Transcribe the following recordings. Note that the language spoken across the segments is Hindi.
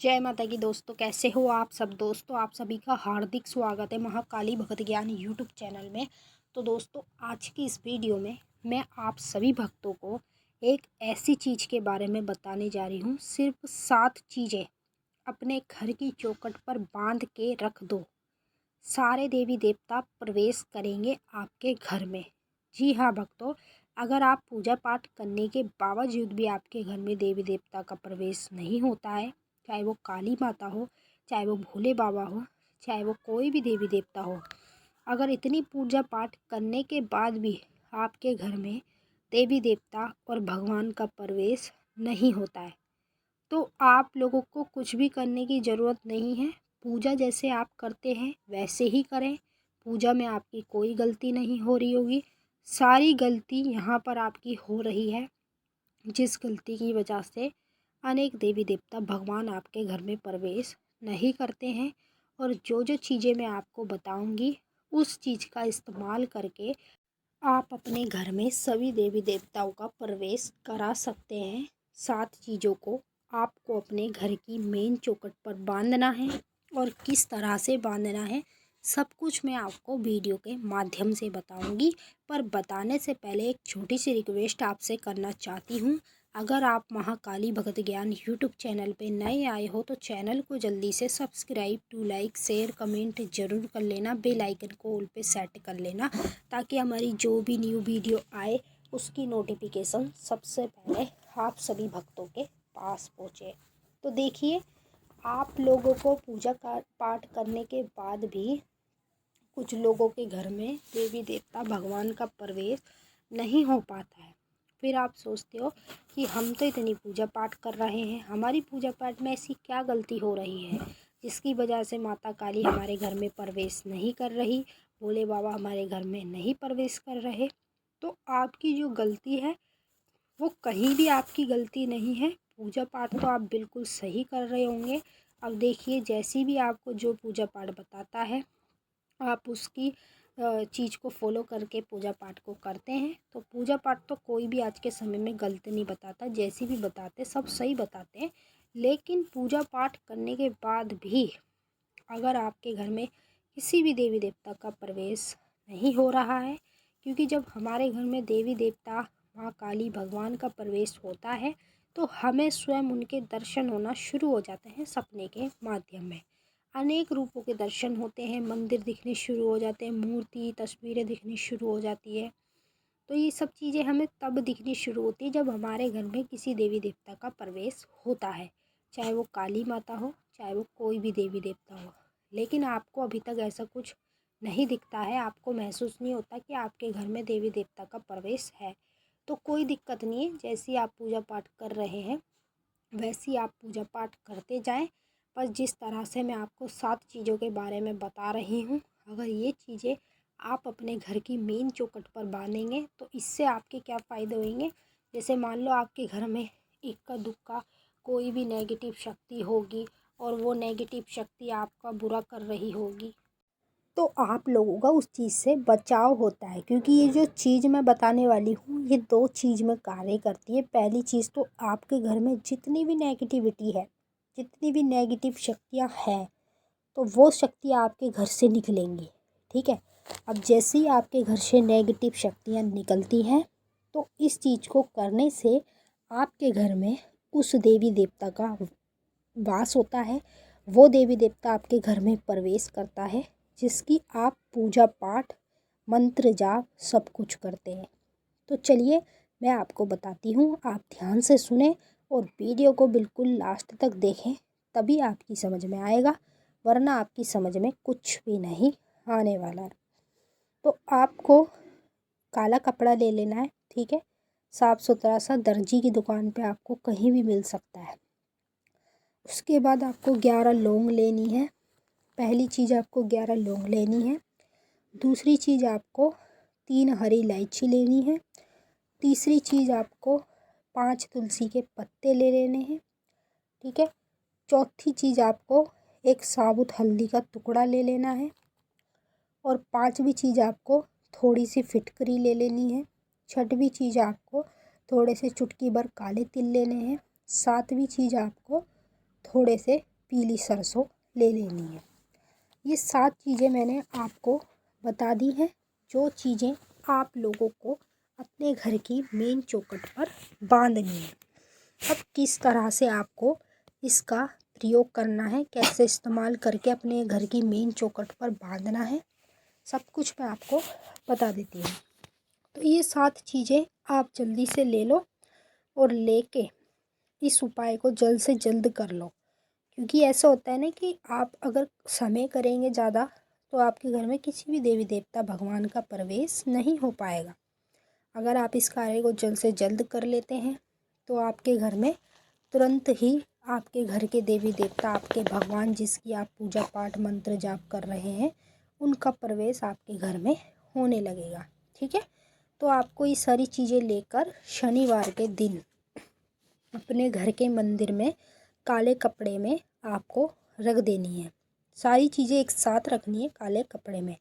जय माता की दोस्तों, कैसे हो आप सब। दोस्तों आप सभी का हार्दिक स्वागत है महाकाली भगत ज्ञान यूट्यूब चैनल में। तो दोस्तों आज की इस वीडियो में मैं आप सभी भक्तों को एक ऐसी चीज़ के बारे में बताने जा रही हूँ। सिर्फ 7 चीज़ें अपने घर की चौखट पर बांध के रख दो, सारे देवी देवता प्रवेश करेंगे आपके घर में। जी हाँ भक्तों, अगर आप पूजा पाठ करने के बावजूद भी आपके घर में देवी देवता का प्रवेश नहीं होता है, चाहे वो काली माता हो, चाहे वो भोले बाबा हो, चाहे वो कोई भी देवी देवता हो, अगर इतनी पूजा पाठ करने के बाद भी आपके घर में देवी देवता और भगवान का प्रवेश नहीं होता है, तो आप लोगों को कुछ भी करने की ज़रूरत नहीं है। पूजा जैसे आप करते हैं वैसे ही करें। पूजा में आपकी कोई गलती नहीं हो रही होगी। सारी गलती यहाँ पर आपकी हो रही है, जिस गलती की वजह से अनेक देवी देवता भगवान आपके घर में प्रवेश नहीं करते हैं। और जो जो चीज़ें मैं आपको बताऊंगी उस चीज़ का इस्तेमाल करके आप अपने घर में सभी देवी देवताओं का प्रवेश करा सकते हैं। 7 चीज़ों को आपको अपने घर की मेन चौखट पर बांधना है और किस तरह से बांधना है सब कुछ मैं आपको वीडियो के माध्यम से बताऊंगी। पर बताने से पहले एक छोटी सी रिक्वेस्ट आपसे करना चाहती हूँ। अगर आप महाकाली भगत ज्ञान यूट्यूब चैनल पे नए आए हो तो चैनल को जल्दी से subscribe to like share comment ज़रूर कर लेना। बेल आइकन को ऑल पे सेट कर लेना ताकि हमारी जो भी न्यू वीडियो आए उसकी नोटिफिकेशन सबसे पहले आप सभी भक्तों के पास पहुँचे। तो देखिए, आप लोगों को पूजा पाठ करने के बाद भी कुछ लोगों के घर में देवी देवता भगवान का प्रवेश नहीं हो पाता है। फिर आप सोचते हो कि हम तो इतनी पूजा पाठ कर रहे हैं, हमारी पूजा पाठ में ऐसी क्या गलती हो रही है जिसकी वजह से माता काली हमारे घर में प्रवेश नहीं कर रही, भोले बाबा हमारे घर में नहीं प्रवेश कर रहे। तो आपकी जो गलती है वो कहीं भी आपकी गलती नहीं है। पूजा पाठ तो आप बिल्कुल सही कर रहे होंगे। अब देखिए, जैसी भी आपको जो पूजा पाठ बताता है आप उसकी चीज़ को फॉलो करके पूजा पाठ को करते हैं। तो पूजा पाठ तो कोई भी आज के समय में गलत नहीं बताता, जैसी भी बताते सब सही बताते हैं। लेकिन पूजा पाठ करने के बाद भी अगर आपके घर में किसी भी देवी देवता का प्रवेश नहीं हो रहा है, क्योंकि जब हमारे घर में देवी देवता माँ काली भगवान का प्रवेश होता है तो हमें स्वयं उनके दर्शन होना शुरू हो जाते हैं सपने के माध्यम में। अनेक रूपों के दर्शन होते हैं, मंदिर दिखने शुरू हो जाते हैं, मूर्ति तस्वीरें दिखनी शुरू हो जाती है। तो ये सब चीज़ें हमें तब दिखनी शुरू होती है जब हमारे घर में किसी देवी देवता का प्रवेश होता है, चाहे वो काली माता हो, चाहे वो कोई भी देवी देवता हो। लेकिन आपको अभी तक ऐसा कुछ नहीं दिखता है, आपको महसूस नहीं होता कि आपके घर में देवी देवता का प्रवेश है, तो कोई दिक्कत नहीं है। जैसी आप पूजा पाठ कर रहे हैं वैसी आप पूजा पाठ करते जाएं। पर जिस तरह से मैं आपको 7 चीज़ों के बारे में बता रही हूँ, अगर ये चीज़ें आप अपने घर की मेन चौखट पर बांधेंगे तो इससे आपके क्या फ़ायदे होंगे। जैसे मान लो आपके घर में इक्का दुक्का कोई भी नेगेटिव शक्ति होगी और वो नेगेटिव शक्ति आपका बुरा कर रही होगी, तो आप लोगों का उस चीज़ से बचाव होता है। क्योंकि ये जो चीज़ मैं बताने वाली हूँ ये 2 चीज़ में कार्य करती है। पहली चीज़ तो आपके घर में जितनी भी नेगेटिविटी है, जितनी भी नेगेटिव शक्तियाँ हैं, तो वो शक्तियाँ आपके घर से निकलेंगी। ठीक है। अब जैसे ही आपके घर से नेगेटिव शक्तियाँ निकलती हैं तो इस चीज़ को करने से आपके घर में उस देवी देवता का वास होता है। वो देवी देवता आपके घर में प्रवेश करता है जिसकी आप पूजा पाठ मंत्र जाप सब कुछ करते हैं। तो चलिए मैं आपको बताती हूँ, आप ध्यान से सुने और वीडियो को बिल्कुल लास्ट तक देखें, तभी आपकी समझ में आएगा, वरना आपकी समझ में कुछ भी नहीं आने वाला है। तो आपको काला कपड़ा ले लेना है, ठीक है, साफ़ सुथरा सा, दर्जी की दुकान पे आपको कहीं भी मिल सकता है। उसके बाद आपको 11 लौंग लेनी है। पहली चीज़ आपको 11 लौंग लेनी है। दूसरी चीज़ आपको 3 हरी इलायची लेनी है। तीसरी चीज़ आपको 5 तुलसी के पत्ते ले लेने हैं, ठीक है। चौथी चीज़ आपको एक साबुत हल्दी का टुकड़ा ले लेना है। और 5वीं चीज़ आपको थोड़ी सी फिटकरी ले लेनी है। 6वीं चीज़ आपको थोड़े से चुटकी भर काले तिल लेने हैं। 7वीं चीज़ आपको थोड़े से पीली सरसों ले लेनी है। ये 7 चीज़ें मैंने आपको बता दी हैं, जो चीज़ें आप लोगों को अपने घर की मेन चौखट पर बांधनी है। अब किस तरह से आपको इसका प्रयोग करना है, कैसे इस्तेमाल करके अपने घर की मेन चौखट पर बांधना है, सब कुछ मैं आपको बता देती हूँ। तो ये 7 चीज़ें आप जल्दी से ले लो और लेके इस उपाय को जल्द से जल्द कर लो, क्योंकि ऐसा होता है ना कि आप अगर समय करेंगे ज़्यादा तो आपके घर में किसी भी देवी देवता भगवान का प्रवेश नहीं हो पाएगा। अगर आप इस कार्य को जल्द से जल्द कर लेते हैं तो आपके घर में तुरंत ही आपके घर के देवी देवता, आपके भगवान जिसकी आप पूजा पाठ मंत्र जाप कर रहे हैं, उनका प्रवेश आपके घर में होने लगेगा। ठीक है, तो आपको ये सारी चीज़ें लेकर शनिवार के दिन अपने घर के मंदिर में काले कपड़े में आपको रख देनी है। सारी चीज़ें एक साथ रखनी है काले कपड़े में।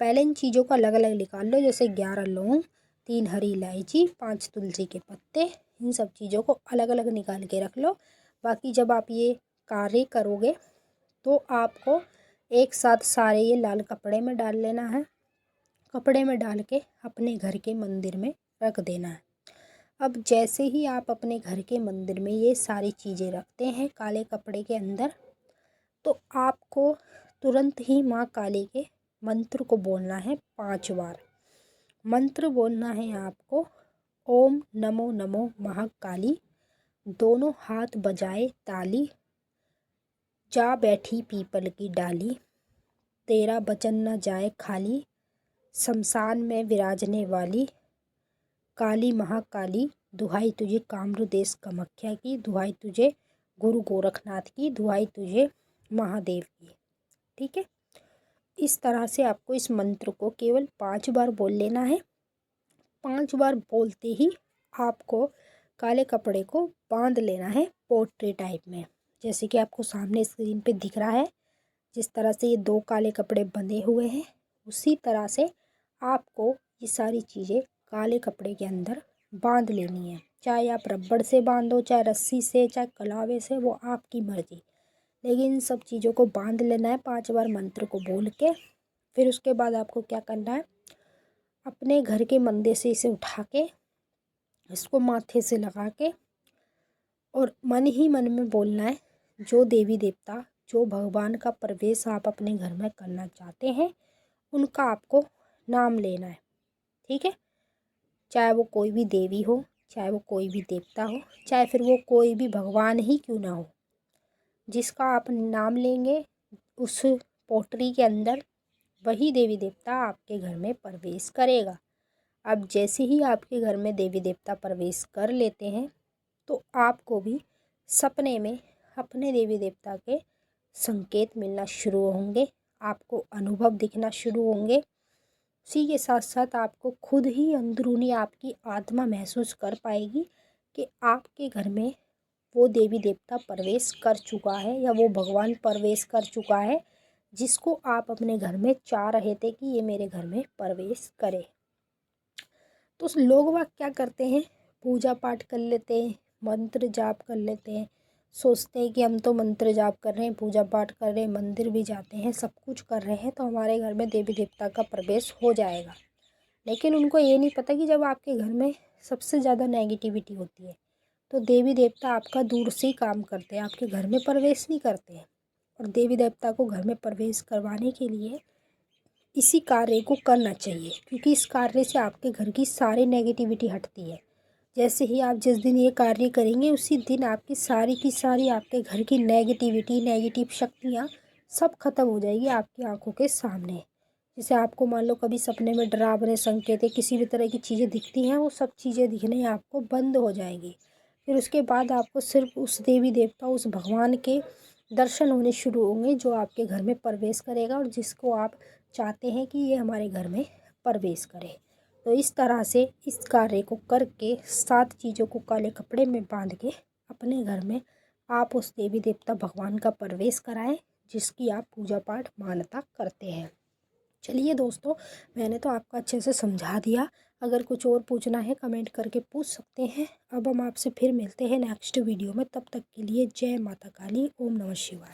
पहले इन चीज़ों को अलग अलग निकाल लो, जैसे 11 लौंग, 3 हरी इलायची, 5 तुलसी के पत्ते, इन सब चीज़ों को अलग अलग निकाल के रख लो। बाकी जब आप ये कार्य करोगे तो आपको एक साथ सारे ये लाल कपड़े में डाल लेना है। कपड़े में डाल के अपने घर के मंदिर में रख देना है। अब जैसे ही आप अपने घर के मंदिर में ये सारी चीज़ें रखते हैं काले कपड़े के अंदर, तो आपको तुरंत ही माँ काली के मंत्र को बोलना है 5 बार। मंत्र बोलना है आपको, ओम नमो नमो महाकाली, दोनों हाथ बजाए ताली, जा बैठी पीपल की डाली, तेरा बचन न जाए खाली, शमशान में विराजने वाली, काली महाकाली, दुहाई तुझे कामरू देश कामाख्या की, दुहाई तुझे गुरु गोरखनाथ की, दुहाई तुझे महादेव की। ठीक है, इस तरह से आपको इस मंत्र को केवल 5 बार बोल लेना है। 5 बार बोलते ही आपको काले कपड़े को बांध लेना है पोट्री टाइप में, जैसे कि आपको सामने स्क्रीन पे दिख रहा है। जिस तरह से ये 2 काले कपड़े बंधे हुए हैं, उसी तरह से आपको ये सारी चीज़ें काले कपड़े के अंदर बांध लेनी है। चाहे आप रबड़ से बांधो, चाहे रस्सी से, चाहे कलावे से, वो आपकी मर्ज़ी, लेकिन इन सब चीज़ों को बांध लेना है 5 बार मंत्र को बोल के। फिर उसके बाद आपको क्या करना है, अपने घर के मंदिर से इसे उठा के इसको माथे से लगा के और मन ही मन में बोलना है, जो देवी देवता, जो भगवान का प्रवेश आप अपने घर में करना चाहते हैं, उनका आपको नाम लेना है। ठीक है, चाहे वो कोई भी देवी हो, चाहे वो कोई भी देवता हो, चाहे फिर वो कोई भी भगवान ही क्यों ना हो, जिसका आप नाम लेंगे उस पोटरी के अंदर वही देवी देवता आपके घर में प्रवेश करेगा। अब जैसे ही आपके घर में देवी देवता प्रवेश कर लेते हैं तो आपको भी सपने में अपने देवी देवता के संकेत मिलना शुरू होंगे, आपको अनुभव दिखना शुरू होंगे। उसी के साथ साथ आपको खुद ही अंदरूनी आपकी आत्मा महसूस कर पाएगी कि आपके घर में वो देवी देवता प्रवेश कर चुका है या वो भगवान प्रवेश कर चुका है, जिसको आप अपने घर में चाह रहे थे कि ये मेरे घर में प्रवेश करे। तो लोग वाग क्या करते हैं, पूजा पाठ कर लेते हैं, मंत्र जाप कर लेते हैं, सोचते हैं कि हम तो मंत्र जाप कर रहे हैं, पूजा पाठ कर रहे हैं, मंदिर भी जाते हैं, सब कुछ कर रहे हैं, तो हमारे घर में देवी देवता का प्रवेश हो जाएगा। लेकिन उनको ये नहीं पता कि जब आपके घर में सबसे ज़्यादा नेगेटिविटी होती है तो देवी देवता आपका दूर से ही काम करते हैं, आपके घर में प्रवेश नहीं करते हैं। और देवी देवता को घर में प्रवेश करवाने के लिए इसी कार्य को करना चाहिए, क्योंकि इस कार्य से आपके घर की सारी नेगेटिविटी हटती है। जैसे ही आप जिस दिन ये कार्य करेंगे उसी दिन आपकी सारी की सारी आपके घर की नेगेटिविटी, नेगेटिव शक्तियाँ सब खत्म हो जाएगी आपकी आंखों के सामने। जैसे आपको मान लो कभी सपने में डरावने संकेत किसी भी तरह की चीज़ें दिखती हैं, वो सब चीज़ें दिखने आपको बंद हो जाएंगी। फिर उसके बाद आपको सिर्फ उस देवी देवता, उस भगवान के दर्शन होने शुरू होंगे जो आपके घर में प्रवेश करेगा और जिसको आप चाहते हैं कि ये हमारे घर में प्रवेश करे। तो इस तरह से इस कार्य को करके 7 चीज़ों को काले कपड़े में बांध के अपने घर में आप उस देवी देवता भगवान का प्रवेश कराएं जिसकी आप पूजा पाठ मान्यता करते हैं। चलिए दोस्तों, मैंने तो आपको अच्छे से समझा दिया। अगर कुछ और पूछना है कमेंट करके पूछ सकते हैं। अब हम आपसे फिर मिलते हैं नेक्स्ट वीडियो में, तब तक के लिए जय माता काली, ओम नमः शिवाय।